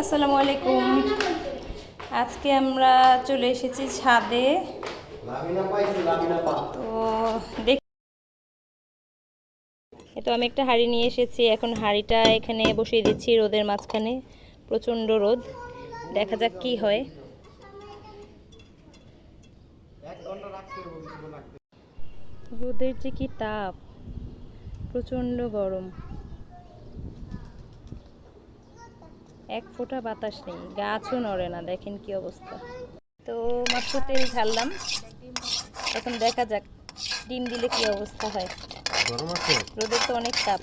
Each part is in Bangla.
আসসালামু আলাইকুম। আজকে আমরা চলে এসেছি ছাদে। তো দেখ, তো আমি একটা হাঁড়ি নিয়ে এসেছি। এখন হাঁড়িটা এখানে বসিয়ে দিচ্ছি রোদের মাঝখানে। প্রচণ্ড রোদ, দেখা যাক কি হয়। রোদের যে কি তাপ, প্রচণ্ড গরম, এক ফোঁটা বাতাস নেই, গাছও নড়ে না। দেখেন কি অবস্থা। তো মাত্র তেল ঢাললাম, এখন দেখা যাক ডিম দিলে কি অবস্থা হয়। গরম আছে, রোদের তো অনেক তাপ।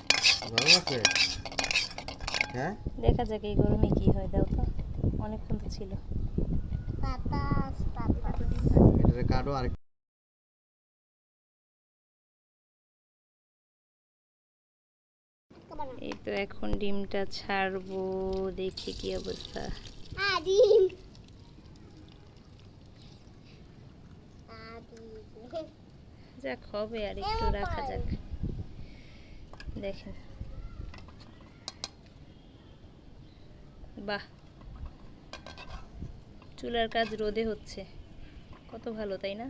গরম আছে। হ্যাঁ, দেখা যাক এই গরমে কি হয়। দাও তো, অনেকক্ষণ তো ছিল। এটারে কাটো আর এই তো এখন ডিমটা ছাড়বো, দেখি কি অবস্থা। যাক, হবে আর একটু রাখা যাক। দেখেন, বাহ, চুলার কাজ রোদে হচ্ছে, কত ভালো তাই না?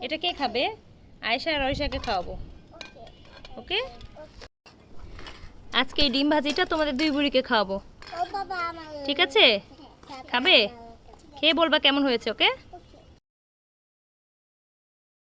এটা কে খাবে? আয়েশা আর আয়েশাকে খাওয়াবো। ওকে, আজকে এই ডিম ভাজিটা তোমাদের দুই বুড়িকে খাওয়াবো, ঠিক আছে? খাবে, খেয়ে বলবা কেমন হয়েছে। ওকে।